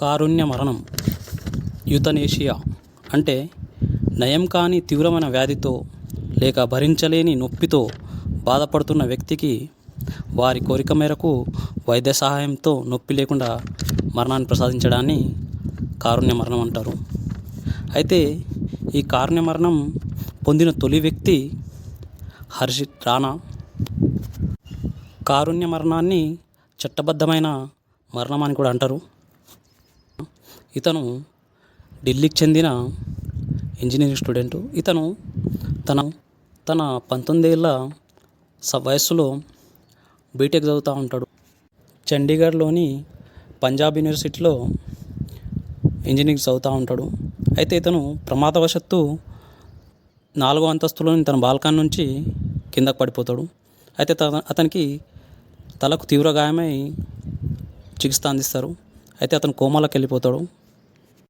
కారుణ్య మరణం యూతనేషియా అంటే నయం కాని తీవ్రమైన వ్యాధితో లేక భరించలేని నొప్పితో బాధపడుతున్న వ్యక్తికి వారి కోరిక మేరకు వైద్య సహాయంతో నొప్పి లేకుండా మరణాన్ని ప్రసాదించడాన్ని కారుణ్య మరణం అంటారు. అయితే ఈ కారుణ్య మరణం పొందిన తొలి వ్యక్తి హర్షిత్ రాణా. కారుణ్య మరణాన్ని చట్టబద్ధమైన మరణం అని కూడా అంటారు. ఇతను ఢిల్లీకి చెందిన ఇంజనీరింగ్ స్టూడెంటు. ఇతను తన 19 ఏళ్ళ వయస్సులో బీటెక్ చదువుతూ ఉంటాడు. చండీగఢ్లోని పంజాబ్ యూనివర్సిటీలో ఇంజనీరింగ్ చదువుతూ ఉంటాడు. అయితే ఇతను ప్రమాదవశత్తు 4వ అంతస్తులోని తన బాల్కనీ నుంచి కిందకు పడిపోతాడు. అయితే అతనికి తలకు తీవ్ర గాయమై చికిత్స అందిస్తారు. అయితే అతను కోమాలోకి వెళ్ళిపోతాడు.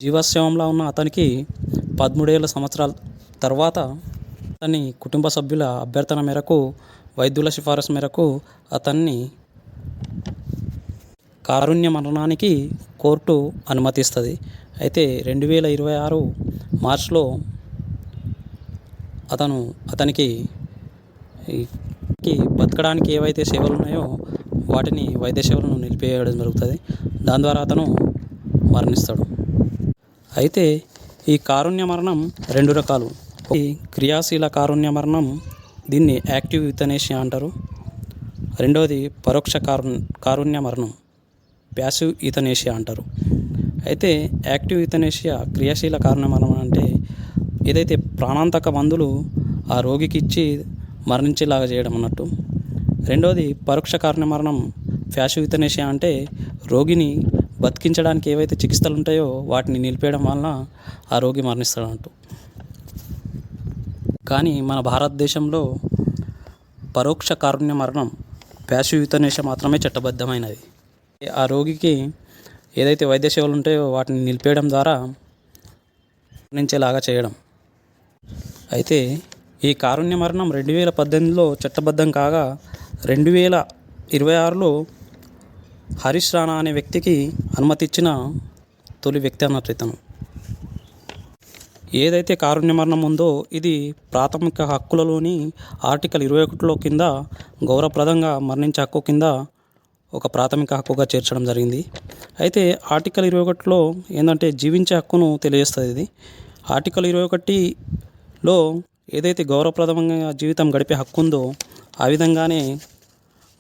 జీవశ్రవంలా ఉన్న అతనికి 13 సంవత్సరాల తర్వాత అతని కుటుంబ సభ్యుల అభ్యర్థన మేరకు వైద్యుల సిఫారసు మేరకు అతన్ని కారుణ్య మరణానికి కోర్టు అనుమతిస్తుంది. అయితే 2026 మార్చిలో అతనికి బతకడానికి ఏవైతే సేవలు ఉన్నాయో వాటిని వైద్య సేవలను నిలిపివేయడం జరుగుతుంది. దాని ద్వారా అతను మరణిస్తాడు. అయితే ఈ కారుణ్య మరణం 2 రకాలు. ఈ క్రియాశీల కారుణ్య మరణం, దీన్ని యాక్టివ్ యూతనేషియా అంటారు. రెండవది పరోక్ష కారుణ్య మరణం, ప్యాసివ్ యూతనేషియా అంటారు. అయితే యాక్టివ్ యూతనేషియా క్రియాశీల కారుణ్య మరణం అంటే ఏదైతే ప్రాణాంతక మందులు ఆ రోగికి ఇచ్చి మరణించేలాగా చేయడం అన్నట్టు. రెండవది పరోక్ష కారుణ్య మరణం, ప్యాసివ్ యూతనేషియా అంటే రోగిని బతికించడానికి ఏవైతే చికిత్సలు ఉంటాయో వాటిని నిలిపేయడం వలన ఆ రోగి మరణిస్తాడు అన్నట్టు. కానీ మన భారతదేశంలో పరోక్ష కారుణ్య మరణం, ప్యాసివ్ యూతనేషియా మాత్రమే చట్టబద్ధమైనది. ఆ రోగికి ఏదైతే వైద్య సేవలు ఉంటాయో వాటిని నిలిపేయడం ద్వారా మరణించేలాగా చేయడం. అయితే ఈ కారుణ్య మరణం 2018లో చట్టబద్ధం కాగా 2026లో హరీష్ రాణా అనే వ్యక్తికి అనుమతి ఇచ్చిన తొలి వ్యక్తి అన్నట్టు ఇతను. ఏదైతే కారుణ్య మరణం ఉందో ఇది ప్రాథమిక హక్కులలోని ఆర్టికల్ 21లో కింద గౌరవప్రదంగా మరణించే హక్కు కింద ఒక ప్రాథమిక హక్కుగా చేర్చడం జరిగింది. అయితే ఆర్టికల్ 21లో ఏంటంటే జీవించే హక్కును తెలియజేస్తుంది. ఇది ఆర్టికల్ 21లో ఏదైతే గౌరవప్రదంగా జీవితం గడిపే హక్కు ఉందో ఆ విధంగానే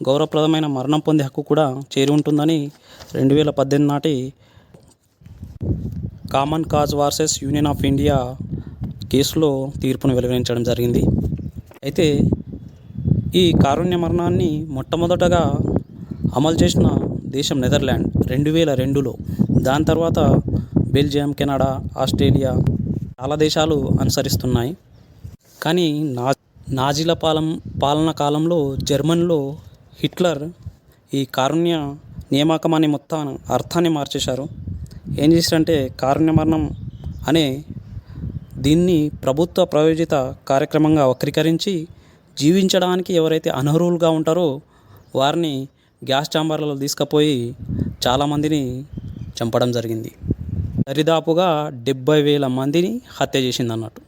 గౌరవప్రదమైన మరణం పొందే హక్కు కూడా చేరి ఉంటుందని 2018 నాటి common cause versus union of India కేసులో తీర్పును వెలువరించడం జరిగింది. అయితే ఈ కారుణ్య మరణాన్ని మొట్టమొదటగా అమలు చేసిన దేశం నెదర్లాండ్ 2002లో. దాని తర్వాత బెల్జియం, కెనడా, ఆస్ట్రేలియా చాలా దేశాలు అనుసరిస్తున్నాయి. కానీ నాజీల పాలన కాలంలో జర్మనీలో హిట్లర్ ఈ కారుణ్య నియామకం అనే మొత్తం అర్థాన్ని మార్చేశారు. ఏం చేశారంటే కారుణ్య మరణం అనే దీన్ని ప్రభుత్వ ప్రాయోజిత కార్యక్రమంగా వక్రీకరించి జీవించడానికి ఎవరైతే అనర్హులుగా ఉంటారో వారిని గ్యాస్ ఛాంబర్లలో తీసుకుపోయి చాలామందిని చంపడం జరిగింది. దరిదాపుగా 70,000 మందిని హత్య చేసింది అన్నట్టు.